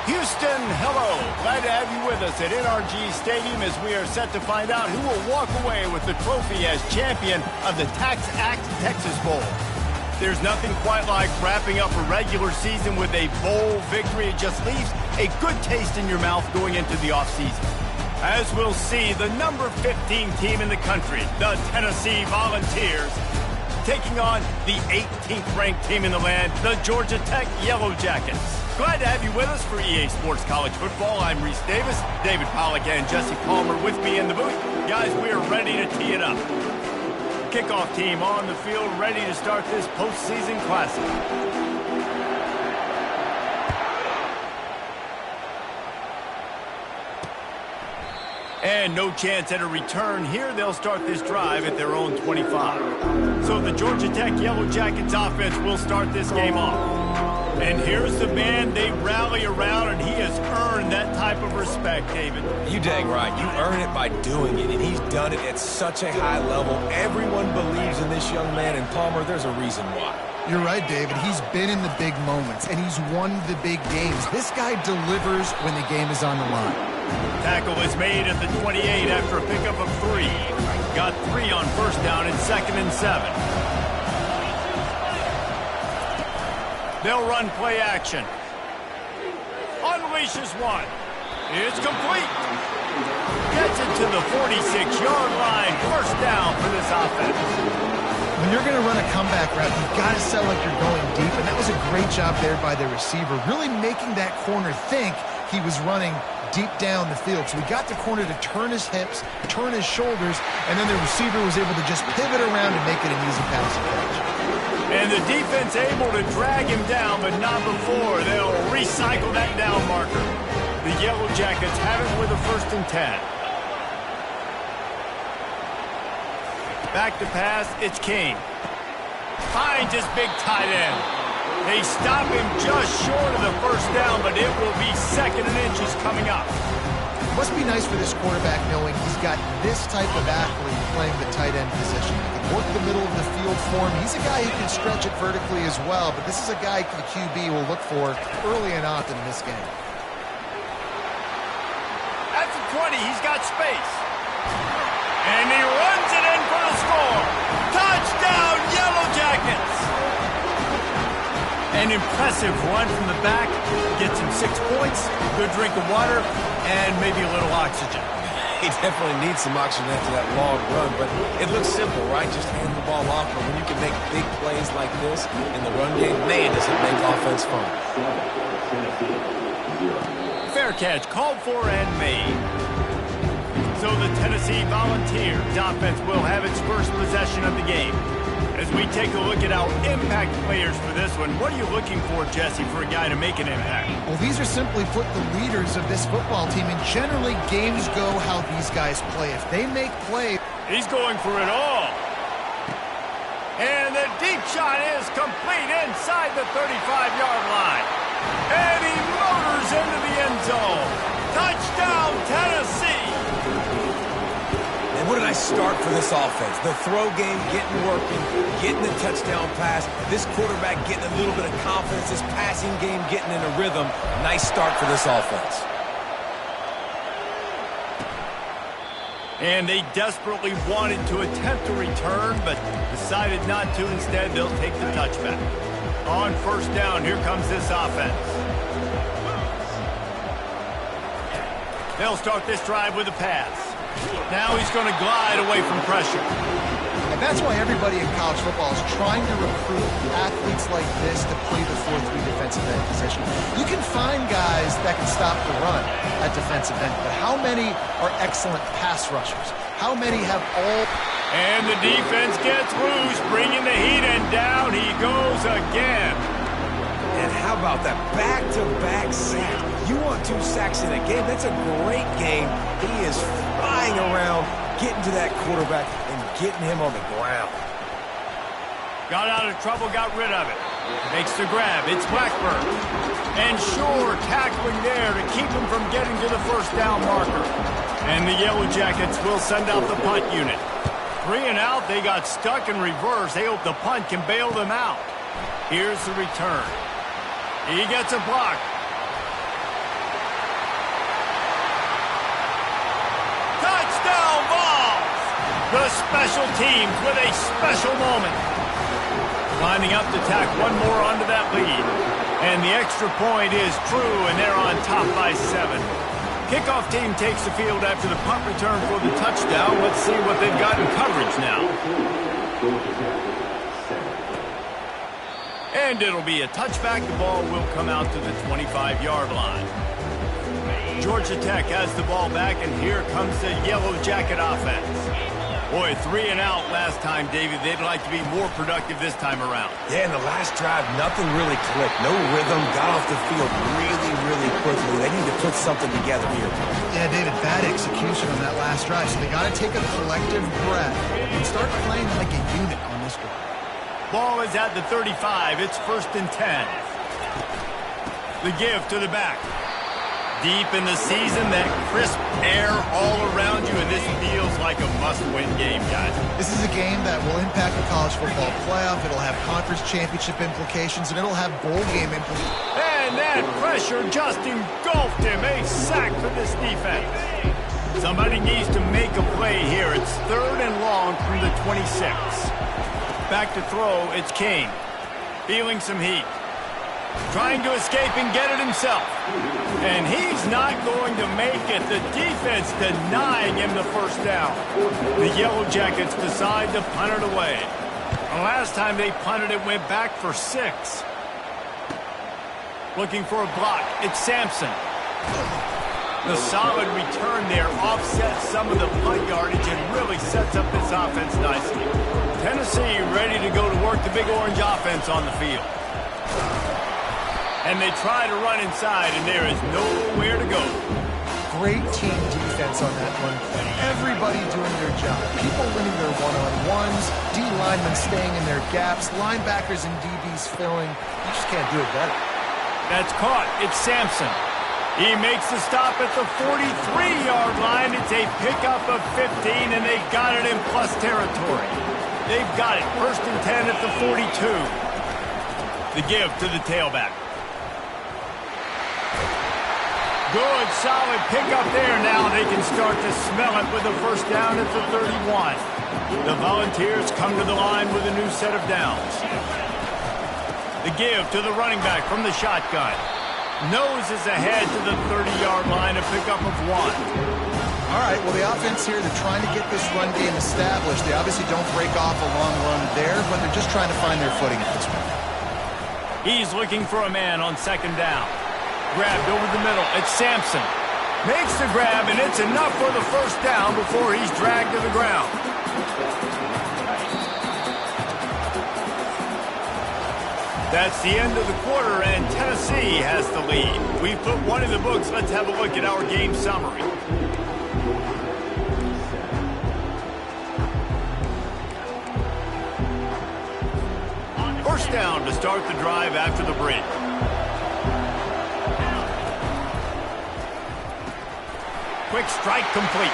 Houston, hello. Glad to have you with us at NRG Stadium as we are set to find out who will walk away with the trophy as champion of the Tax Act Texas Bowl. There's nothing quite like wrapping up a regular season with a bowl victory. It just leaves a good taste in your mouth going into the offseason. As we'll see, the number 15 team in the country, the Tennessee Volunteers, taking on the 18th ranked team in the land, the Georgia Tech Yellow Jackets. Glad to have you with us for EA Sports College Football. I'm Reese Davis, David Pollack and Jesse Palmer with me in the booth. Guys, we are ready to tee it up. Kickoff team on the field, ready to start this postseason classic. And no chance at a return here. They'll start this drive at their own 25. So the Georgia Tech Yellow Jackets offense will start this game off. And here's the man they rally around, and he has earned that type of respect, David. You dang right. You earn it by doing it, and he's done it at such a high level. Everyone believes in this young man, and Palmer, there's a reason why. You're right, David. He's been in the big moments, and he's won the big games. This guy delivers when the game is on the line. Tackle is made at the 28 after a pickup of 3. Got 3 on first down and 2nd and 7. They'll run play action. Unleashes one. It's complete. Gets it to the 46-yard line. First down for this offense. When you're going to run a comeback route, you've got to sell like you're going deep, and that was a great job there by the receiver, really making that corner think he was running deep down the field. So he got the corner to turn his hips, turn his shoulders, and then the receiver was able to just pivot around and make it an easy pass and catch. And the defense able to drag him down, but not before. They'll recycle that down marker. The Yellow Jackets have it with a 1st and 10. Back to pass, it's Kane. Finds his big tight end. They stop him just short of the first down, but it will be 2nd and inches coming up. It must be nice for this quarterback knowing he's got this type of athlete playing the tight end position. He can work the middle of the field for him. He's a guy who can stretch it vertically as well, but this is a guy the QB will look for early and often in this game. At the 20, he's got space. And he runs it in for the score. Touchdown, Yellow Jackets! An impressive run from the back. Gets him 6 points, good drink of water, and maybe a little oxygen. He definitely needs some oxygen after that long run, but it looks simple, right? Just hand the ball off, but when you can make big plays like this in the run game, man, does it make offense fun. Fair catch, called for and made. So the Tennessee Volunteers offense will have its first possession of the game. As we take a look at our impact players for this one, what are you looking for, Jesse, for a guy to make an impact? Well, these are simply put the leaders of this football team, and generally games go how these guys play. If they make plays... He's going for it all. And the deep shot is complete inside the 35-yard line. And he motors into the end zone. Touchdown, Tennessee! And what did I start for this offense? The throw game getting working, getting the touchdown pass, this quarterback getting a little bit of confidence, this passing game getting in a rhythm. Nice start for this offense. And they desperately wanted to attempt a return, but decided not to. Instead, they'll take the touchback. On first down, here comes this offense. They'll start this drive with a pass. Now he's going to glide away from pressure. And that's why everybody in college football is trying to recruit athletes like this to play the 4-3 defensive end position. You can find guys that can stop the run at defensive end, but how many are excellent pass rushers? How many have all... And the defense gets loose, bringing the heat, and down he goes again. And how about that back-to-back sack? You want 2 sacks in a game, that's a great game. He is flying around, getting to that quarterback and getting him on the ground. Got out of trouble, got rid of it. Makes the grab, it's Blackburn. And sure, tackling there to keep him from getting to the first down marker. And the Yellow Jackets will send out the punt unit. 3 and out, they got stuck in reverse. They hope the punt can bail them out. Here's the return. He gets a block. The special teams with a special moment. Lining up to tack one more onto that lead. And the extra point is true, and they're on top by 7. Kickoff team takes the field after the punt return for the touchdown. Let's see what they've got in coverage now. And it'll be a touchback. The ball will come out to the 25-yard line. Georgia Tech has the ball back, and here comes the Yellow Jacket offense. Boy, 3 and out last time, David. They'd like to be more productive this time around. Yeah, in the last drive, nothing really clicked. No rhythm, got off the field really, really quickly. They need to put something together here. Yeah, David, bad execution on that last drive, so they got to take a collective breath and start playing like a unit on this drive. Ball is at the 35. It's 1st and 10. The give to the back. Deep in the season, that crisp air all around you, and this feels like a must-win game, guys. This is a game that will impact the college football playoff. It'll have conference championship implications, and it'll have bowl game implications. And that pressure just engulfed him. A sack for this defense. Somebody needs to make a play here. It's 3rd and long from the 26. Back to throw, it's King. Feeling some heat. Trying to escape and get it himself. And he's not going to make it. The defense denying him the first down. The Yellow Jackets decide to punt it away. The last time they punted it went back for 6. Looking for a block. It's Sampson. The solid return there offsets some of the punt yardage and really sets up this offense nicely. Tennessee ready to go to work the Big Orange offense on the field. And they try to run inside, and there is nowhere to go. Great team defense on that one. Everybody doing their job. People winning their one-on-ones, D-linemen staying in their gaps, linebackers and DBs filling. You just can't do it better. That's caught. It's Sampson. He makes the stop at the 43-yard line. It's a pickup of 15, and they got it in plus territory. They've got it. 1st and 10 at the 42. The give to the tailback. Good, solid pickup there. Now they can start to smell it with a first down at the 31. The Volunteers come to the line with a new set of downs. The give to the running back from the shotgun. Noses ahead to the 30-yard line, a pickup of 1. All right, well, the offense here, they're trying to get this run game established. They obviously don't break off a long run there, but they're just trying to find their footing at this point. He's looking for a man on 2nd down. Grabbed over the middle. It's Sampson. Makes the grab, and it's enough for the first down before he's dragged to the ground. That's the end of the quarter, and Tennessee has the lead. We've put one in the books. Let's have a look at our game summary. First down to start the drive after the break. Quick strike complete.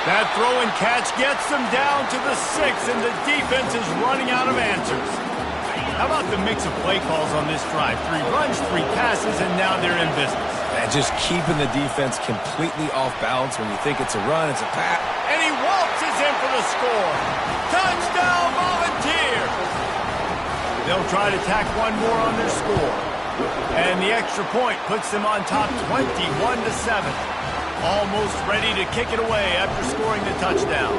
That throw and catch gets them down to the 6, and the defense is running out of answers. How about the mix of play calls on this drive? 3 runs, 3 passes, and now they're in business. And just keeping the defense completely off balance. When you think it's a run, it's a pass. And he waltzes in for the score. Touchdown, Volunteers! They'll try to tack one more on their score. And the extra point puts them on top 21-7. Almost ready to kick it away after scoring the touchdown.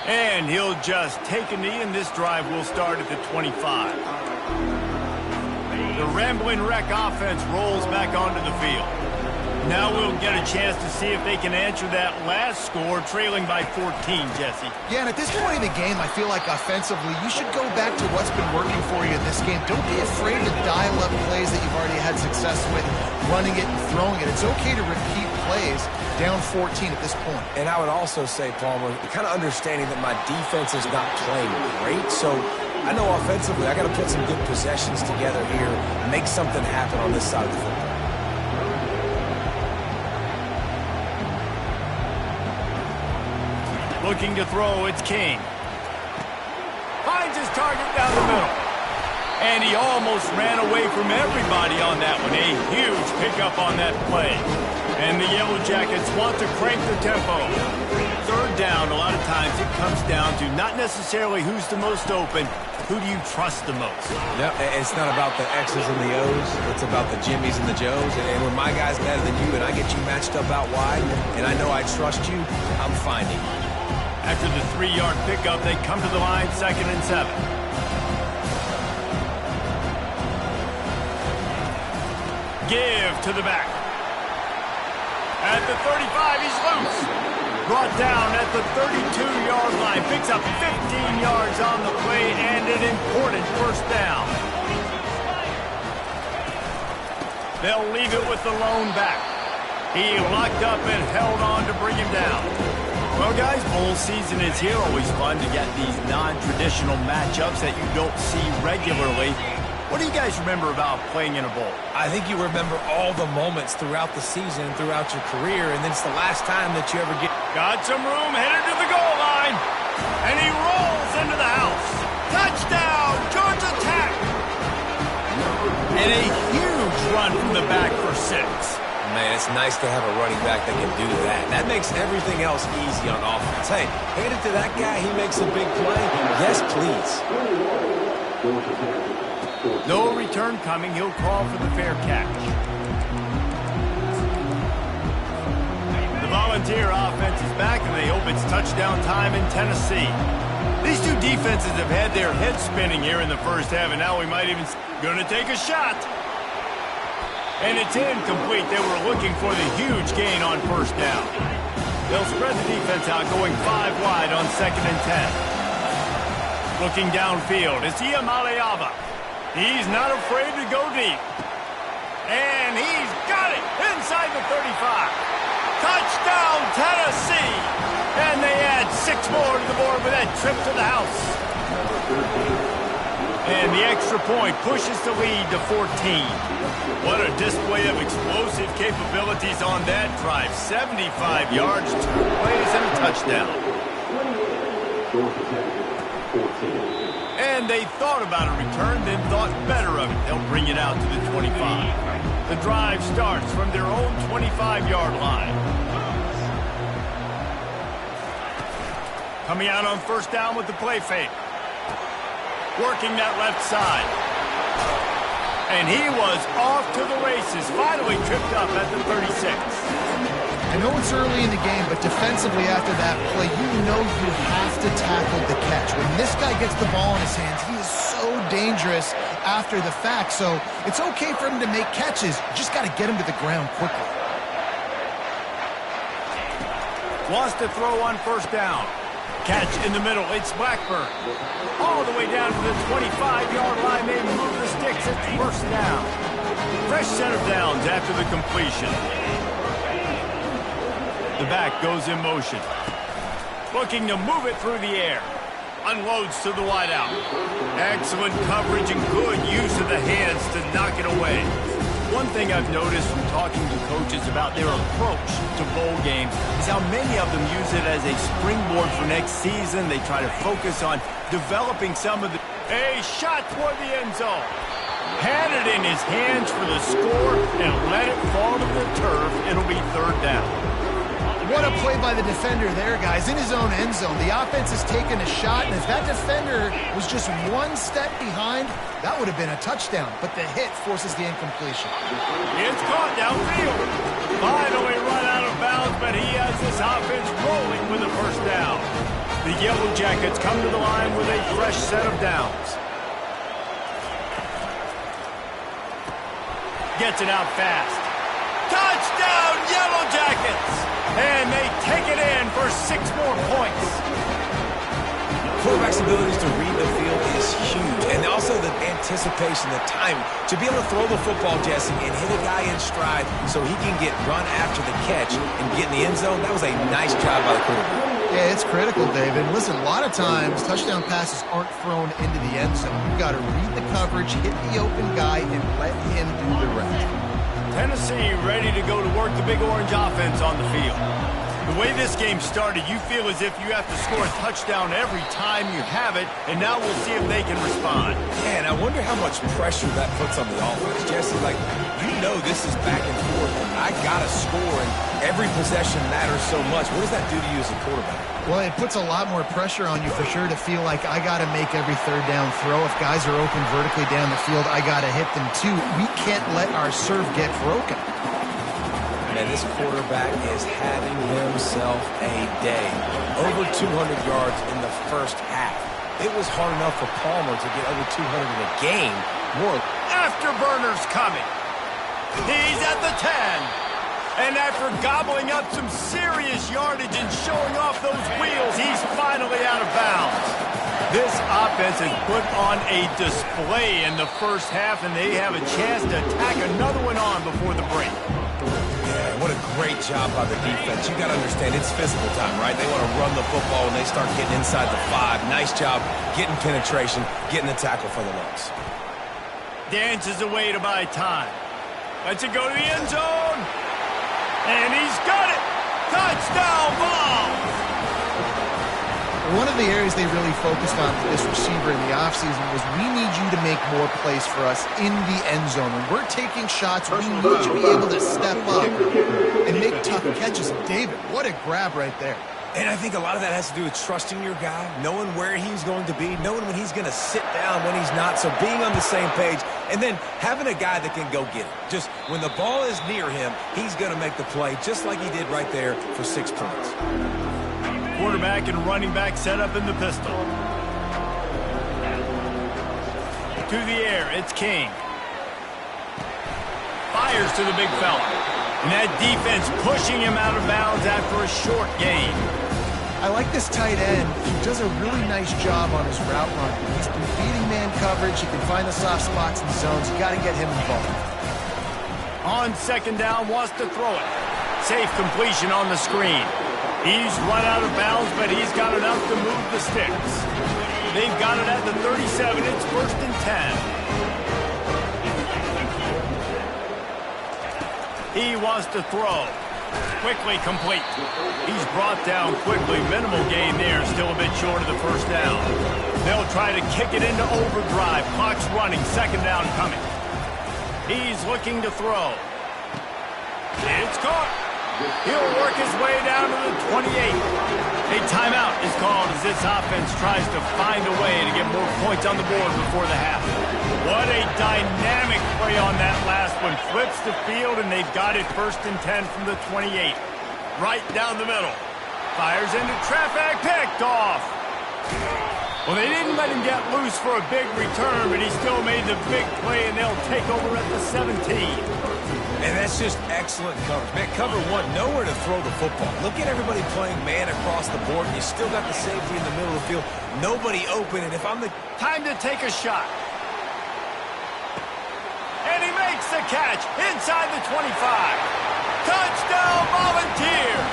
And he'll just take a knee, and this drive will start at the 25. The Rambling Wreck offense rolls back onto the field. Now we'll get a chance to see if they can answer that last score, trailing by 14, Jesse. Yeah, and at this point in the game, I feel like offensively, you should go back to what's been working for you in this game. Don't be afraid to dial up plays that you've already had success with, running it and throwing it. It's okay to repeat plays down 14 at this point. And I would also say, Palmer, kind of understanding that my defense is not playing great, so I know offensively I got to put some good possessions together here, make something happen on this side of the football. Looking to throw, it's King. Finds his target down the middle. And he almost ran away from everybody on that one. A huge pickup on that play. And the Yellow Jackets want to crank the tempo. Third down, a lot of times it comes down to not necessarily who's the most open, who do you trust the most? Yep, it's not about the X's and the O's. It's about the Jimmies and the Joes. And when my guy's better than you and I get you matched up out wide and I know I trust you, I'm finding. After the 3-yard pickup, they come to the line, 2nd and 7. Give to the back. At the 35, he's loose. Brought down at the 32-yard line. Picks up 15 yards on the play and an important first down. They'll leave it with the lone back. He locked up and held on to bring him down. Well, guys, bowl season is here. Always fun to get these non-traditional matchups that you don't see regularly. What do you guys remember about playing in a bowl? I think you remember all the moments throughout the season, throughout your career, and then it's the last time that you ever get... Got some room, headed to the goal line, and he rolls into the house. Touchdown, Georgia Tech! And a huge run from the back for 6. Man, it's nice to have a running back that can do that. That makes everything else easy on offense. Hey, hand it to that guy, he makes a big play. Yes, please. No return coming. He'll call for the fair catch. The Volunteer offense is back, and they hope it's touchdown time in Tennessee. These two defenses have had their heads spinning here in the first half, and now we might even going to take a shot. And it's incomplete. They were looking for the huge gain on first down. They'll spread the defense out, going 5 wide on 2nd and 10. Looking downfield, it's Iamaleava. He's not afraid to go deep. And he's got it inside the 35. Touchdown, Tennessee! And they add 6 more to the board with that trip to the house. And the extra point pushes the lead to 14. What a display of explosive capabilities on that drive. 75 yards, 2 plays, and a touchdown. And they thought about a return, then thought better of it. They'll bring it out to the 25. The drive starts from their own 25-yard line. Coming out on first down with the play fake. Working that left side. And he was off to the races. Finally tripped up at the 36. I know it's early in the game, but defensively after that play, you know you have to tackle the catch. When this guy gets the ball in his hands, he is so dangerous after the fact. So it's okay for him to make catches. You just got to get him to the ground quickly. Wants to throw on first down. Catch in the middle. It's Blackburn. All the way down to the 25-yard line. They move the sticks. It's first down. Fresh set of downs after the completion. The back goes in motion. Looking to move it through the air. Unloads to the wideout. Excellent coverage and good use of the hands to knock it away. One thing I've noticed from talking to coaches about their approach to bowl games is how many of them use it as a springboard for next season. They try to focus on developing some of the... A shot toward the end zone. Had it in his hands for the score and let it fall to the turf. It'll be third down. What a play by the defender there, guys. In his own end zone, the offense has taken a shot, and if that defender was just one step behind, that would have been a touchdown. But the hit forces the incompletion. It's caught downfield. Finally run out of bounds, but he has this offense rolling with a first down. The Yellow Jackets come to the line with a fresh set of downs. Gets it out fast. Touchdown, Yellow Jackets! And they take it in for 6 more points. Quarterback's abilities to read the field is huge. And also the anticipation, the time to be able to throw the football, Jesse, and hit a guy in stride so he can get run after the catch and get in the end zone. That was a nice job by the quarterback. Yeah, it's critical, David. Listen, a lot of times touchdown passes aren't thrown into the end zone. You've got to read the coverage, hit the open guy, and let him do the rest. Tennessee ready to go to work the Big Orange offense on the field. The way this game started, you feel as if you have to score a touchdown every time you have it, and now we'll see if they can respond. Man, I wonder how much pressure that puts on the offense. Jesse, like, you know this is back and forth. I got to score, and every possession matters so much. What does that do to you as a quarterback? Well, it puts a lot more pressure on you for sure to feel like I got to make every third down throw. If guys are open vertically down the field, I got to hit them too. We can't let our serve get broken. Man, this quarterback is having himself a day. Over 200 yards in the first half. It was hard enough for Palmer to get over 200 in a game. More afterburners coming. He's at the 10. And after gobbling up some serious yardage and showing off those wheels, he's finally out of bounds. This offense has put on a display in the first half, and they have a chance to tack another one on before the break. Yeah, what a great job by the defense. You got to understand, it's physical time, right? They want to run the football when they start getting inside the 5. Nice job getting penetration, getting the tackle for the loss. Dances away to buy time. Lets it go to the end zone. And he's got it. Touchdown ball. One of the areas they really focused on with this receiver in the offseason was we need you to make more plays for us in the end zone. When we're taking shots, we need you to be able to step up and make tough catches. David, what a grab right there. And I think a lot of that has to do with trusting your guy, knowing where he's going to be, knowing when he's going to sit down, when he's not. So being on the same page, and then having a guy that can go get it. Just when the ball is near him, he's going to make the play, just like he did right there for 6 points. Quarterback and running back set up in the pistol. To the air, it's King. Fires to the big fella. And that defense pushing him out of bounds after a short gain. I like this tight end. He does a really nice job on his route run. He's been beating man coverage. He can find the soft spots and zones. You got to get him involved. On second down, wants to throw it. Safe completion on the screen. He's run out of bounds, but he's got enough to move the sticks. They've got it at the 37. It's 1st and 10. He wants to throw. Quickly complete. He's brought down quickly. Minimal gain there. Still a bit short of the first down. They'll try to kick it into overdrive. Clock's running. Second down coming. He's looking to throw. It's caught. He'll work his way down to the 28. A timeout is called as this offense tries to find a way to get more points on the board before the half. What a dynamic play on that last one. Flips the field, and they've got it 1st and 10 from the 28. Right down the middle. Fires into traffic. Picked off. Well, they didn't let him get loose for a big return, but he still made the big play, and they'll take over at the 17. And that's just excellent coverage. Man, cover one, nowhere to throw the football. Look at everybody playing man across the board, and you still got the safety in the middle of the field. Nobody open, and if I'm the... Time to take a shot. And he makes the catch inside the 25. Touchdown, Volunteers!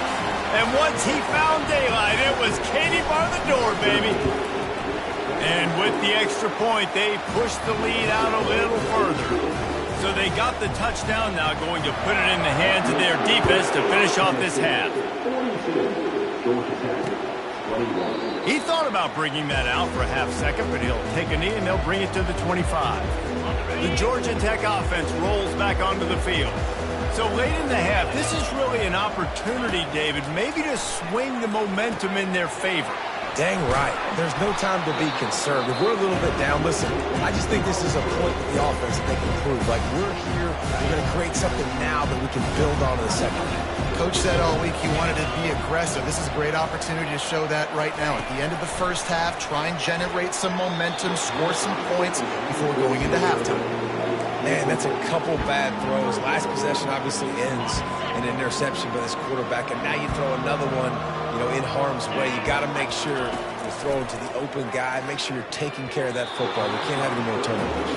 And once he found daylight, it was Katie bar the door, baby. And with the extra point, they pushed the lead out a little further. So they got the touchdown, now going to put it in the hands of their defense to finish off this half. He thought about bringing that out for a half second, but he'll take a knee and they'll bring it to the 25. The Georgia Tech offense rolls back onto the field. So late in the half, this is really an opportunity, David, maybe to swing the momentum in their favor. Dang right. There's no time to be concerned. If we're a little bit down, listen, I just think this is a point with the offense that they can prove. Like, we're here, we're going to create something now that we can build on in the second half. Coach said all week he wanted to be aggressive. This is a great opportunity to show that right now. At the end of the first half, try and generate some momentum, score some points before going into halftime. Man, that's a couple bad throws. Last possession obviously ends in an interception by this quarterback, and now you throw another one, in harm's way. You got to make sure you're throwing to the open guy. Make sure you're taking care of that football. We can't have any more turnovers.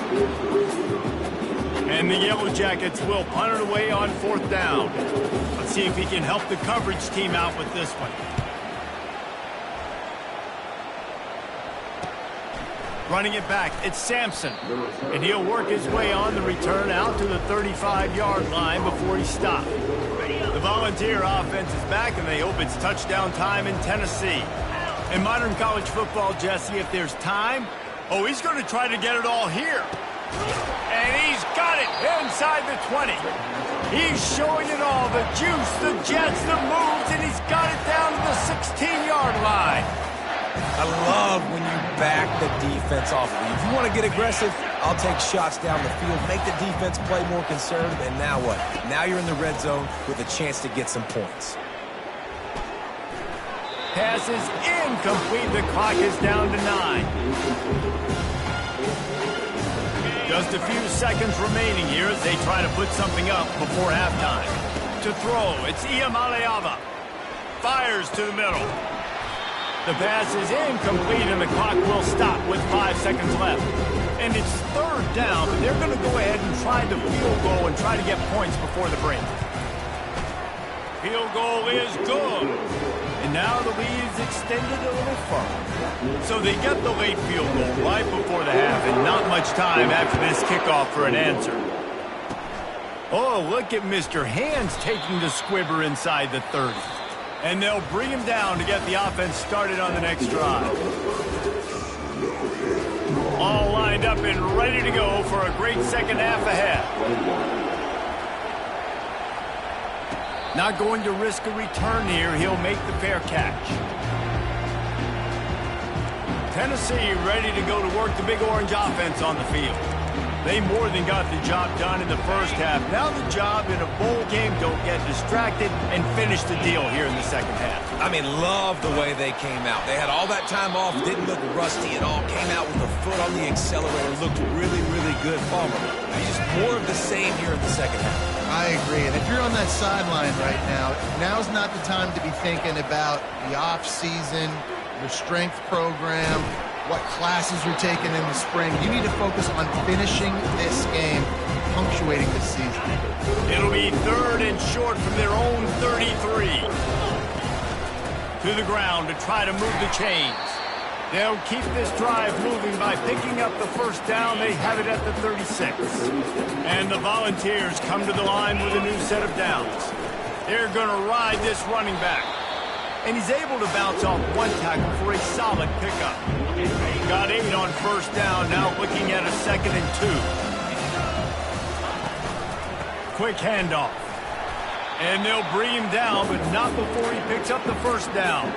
And the Yellow Jackets will punt it away on 4th down. Let's see if he can help the coverage team out with this one. Running it back, it's Sampson. And he'll work his way on the return out to the 35-yard line before he stopped. The Volunteer offense is back, and they hope it's touchdown time in Tennessee. In modern college football, Jesse, if there's time, he's going to try to get it all here. And he's got it inside the 20. He's showing it all, the juice, the jets, the moves, and he's got it down to the 16-yard line. I love when you back the defense off of you. If you want to get aggressive, I'll take shots down the field, make the defense play more conservative, and now what? Now you're in the red zone with a chance to get some points. Pass is incomplete. The clock is down to 9. Just a few seconds remaining here as they try to put something up before halftime. To throw, it's Iamaleava. Fires to the middle. The pass is incomplete, and the clock will stop with 5 seconds left. And it's third down, but they're going to go ahead and try the field goal and try to get points before the break. Field goal is good. And now the lead is extended a little further. So they get the late field goal right before the half, and not much time after this kickoff for an answer. Oh, look at Mr. Hands taking the squibber inside the 30. And they'll bring him down to get the offense started on the next drive. All lined up and ready to go for a great second half ahead. Not going to risk a return here. He'll make the fair catch. Tennessee ready to go to work the Big Orange offense on the field. They more than got the job done in the first half. Now the job in a bowl game, don't get distracted and finish the deal here in the second half. I mean, love the way they came out. They had all that time off, didn't look rusty at all, came out with a foot on the accelerator, looked really, really good. Palmer, just more of the same here in the second half. I agree, and if you're on that sideline right now, now's not the time to be thinking about the off-season, your strength program, what classes you're taking in the spring. You need to focus on finishing this game, punctuating this season. It'll be third and short from their own 33. To the ground to try to move the chains. They'll keep this drive moving by picking up the first down. They have it at the 36. And the Volunteers come to the line with a new set of downs. They're going to ride this running back. And he's able to bounce off one tackle for a solid pickup. Got 8 on first down, now looking at a 2nd and 2. Quick handoff. And they'll bring him down, but not before he picks up the first down.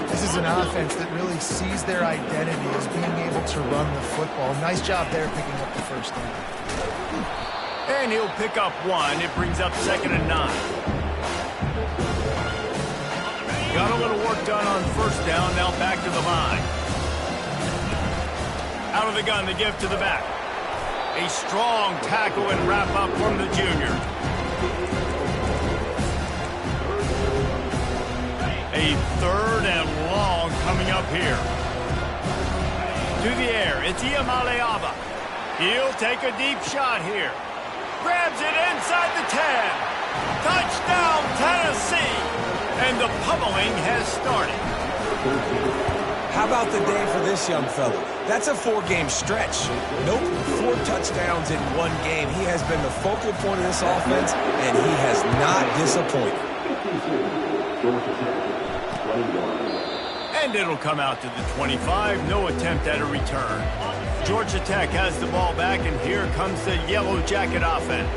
This is an offense that really sees their identity as being able to run the football. Nice job there picking up the first down. And he'll pick up 1. It brings up 2nd and 9. Got a little work done on first down, now back to the line. Out of the gun, the give to the back. A strong tackle and wrap up from the junior. A 3rd and long coming up here. To the air, it's Iamaleava. He'll take a deep shot here. Grabs it inside the 10. Touchdown, Tennessee! And the pummeling has started. How about the day for this young fella? That's a 4-game stretch. Nope, 4 touchdowns in 1 game. He has been the focal point of this offense, and he has not disappointed. And it'll come out to the 25. No attempt at a return. Georgia Tech has the ball back, and here comes the Yellow Jacket offense.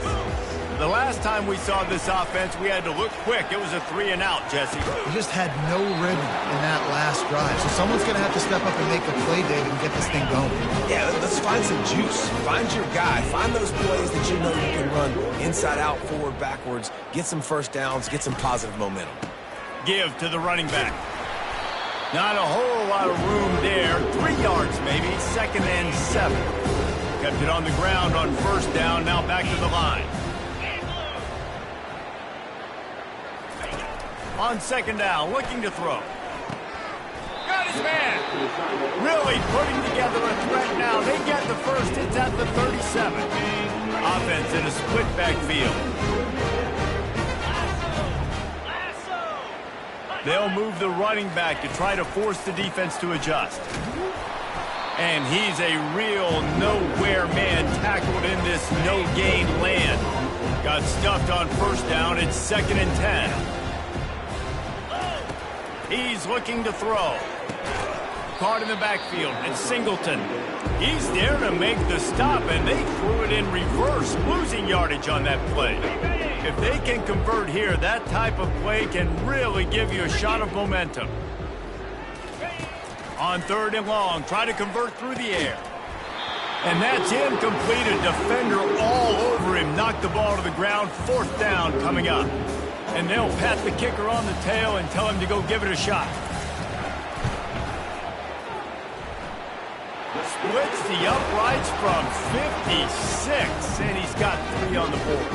The last time we saw this offense, we had to look quick. It was a 3-and-out, Jesse. They just had no rhythm in that last drive. So someone's going to have to step up and make a play, David, and get this thing going. Yeah, let's find some juice. Find your guy. Find those plays that you know you can run inside out, forward, backwards. Get some first downs. Get some positive momentum. Give to the running back. Not a whole lot of room there. 3 yards maybe. 2nd and 7. Kept it on the ground on first down. Now back to the line. On 2nd down, looking to throw. Got his man. Really putting together a threat now. They get the first. It's at the 37. Offense in a split backfield. They'll move the running back to try to force the defense to adjust. And he's a real nowhere man tackled in this no-gain land. Got stuffed on first down. It's 2nd and 10. He's looking to throw. Caught in the backfield. It's Singleton. He's there to make the stop, and they threw it in reverse, losing yardage on that play. If they can convert here, that type of play can really give you a shot of momentum. On 3rd and long, try to convert through the air. And that's incomplete. A defender all over him. Knocked the ball to the ground. 4th down coming up. And they'll pat the kicker on the tail and tell him to go give it a shot. Splits the uprights from 56, and he's got 3 on the board.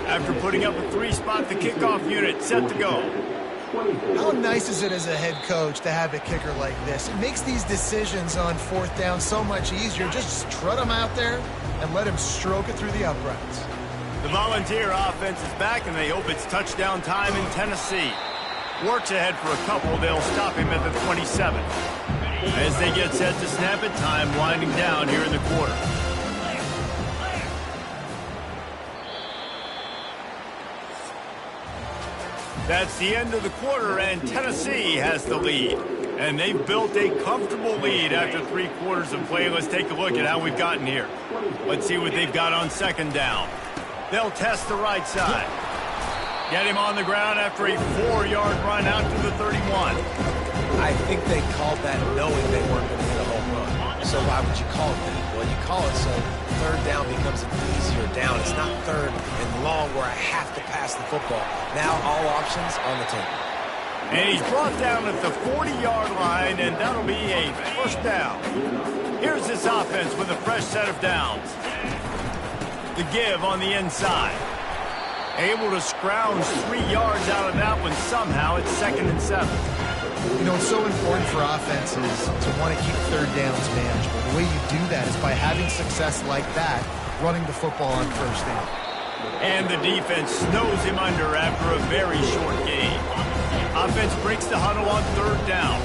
After putting up a 3-spot, the kickoff unit set to go. How nice is it as a head coach to have a kicker like this? It makes these decisions on 4th down so much easier. Just trot him out there and let him stroke it through the uprights. The Volunteer offense is back, and they hope it's touchdown time in Tennessee. Works ahead for a couple. They'll stop him at the 27. As they get set to snap it, time winding down here in the quarter. That's the end of the quarter, and Tennessee has the lead. And they've built a comfortable lead after 3 quarters of play. Let's take a look at how we've gotten here. Let's see what they've got on 2nd down. They'll test the right side. Get him on the ground after a 4-yard run out to the 31. I think they called that knowing they weren't going to hit a home run. So why would you call it that? Well, you call it so 3rd down becomes an easier down. It's not 3rd and long where I have to pass the football. Now all options on the table. And he's brought down at the 40-yard line, and that'll be a 1st down. Here's this offense with a fresh set of downs. The give on the inside. Able to scrounge 3 yards out of that one somehow. It's 2nd and 7. You know, it's so important for offenses to want to keep 3rd downs manageable. The way you do that is by having success like that, running the football on 1st down. And the defense snows him under after a very short game. Offense breaks the huddle on 3rd down.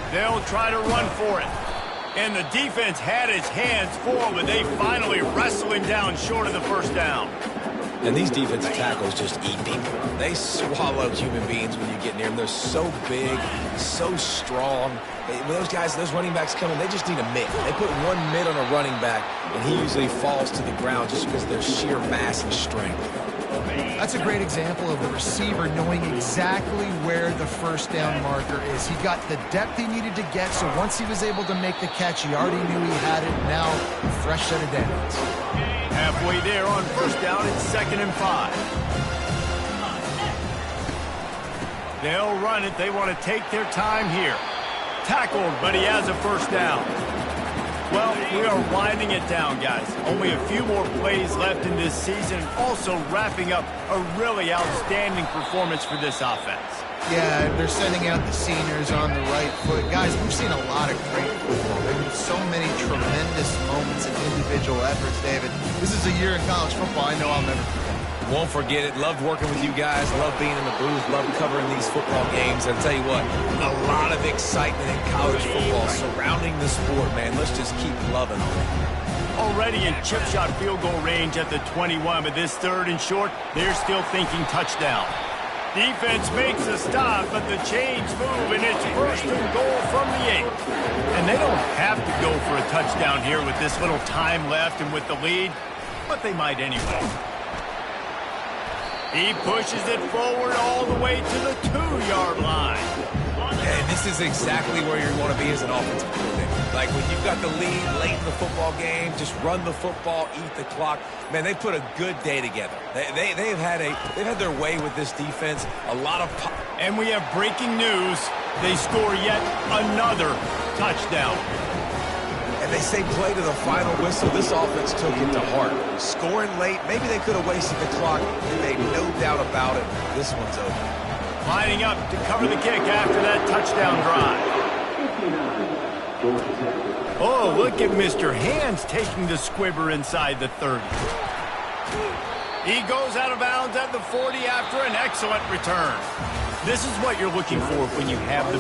They'll try to run for it. And the defense had his hands full, but they finally wrestle him down short of the 1st down. And these defensive tackles just eat people. They swallow human beings when you get near them. They're so big, so strong. When those guys, those running backs come in, they just need a mitt. They put 1 mitt on a running back, and he usually falls to the ground just because of their sheer mass and strength. That's a great example of the receiver knowing exactly where the 1st down marker is. He got the depth he needed to get, so once he was able to make the catch, he already knew he had it. Now, a fresh set of downs. Halfway there on 1st down, it's 2nd and 5. They'll run it. They want to take their time here. Tackled, but he has a 1st down. Well, we are winding it down, guys. Only a few more plays left in this season. Also wrapping up a really outstanding performance for this offense. Yeah, they're sending out the seniors on the right foot. Guys, we've seen a lot of great football. There have been so many tremendous moments and individual efforts, David. This is a year in college football I know I'll never forget. Won't forget it. Loved working with you guys. Loved being in the booth. Loved covering these football games. And I'll tell you what, a lot of excitement in college football surrounding the sport, man. Let's just keep loving on it. Already in chip shot field goal range at the 21, but this 3rd and short, they're still thinking touchdown. Defense makes a stop, but the chains move, and it's 1st and goal from the 8. And they don't have to go for a touchdown here with this little time left and with the lead, but they might anyway. He pushes it forward all the way to the 2-yard line. And this is exactly where you want to be as an offensive coordinator. Like when you've got the lead late in the football game, just run the football, eat the clock. Man, they put a good day together. They've had their way with this defense. A lot of and we have breaking news. They score yet another touchdown. And they say play to the final whistle. This offense took it to heart. Scoring late, maybe they could have wasted the clock. They made no doubt about it. This one's over. Lining up to cover the kick after that touchdown drive. Oh, look at Mr. Hands taking the squibber inside the 30. He goes out of bounds at the 40 after an excellent return. This is what you're looking for when you have the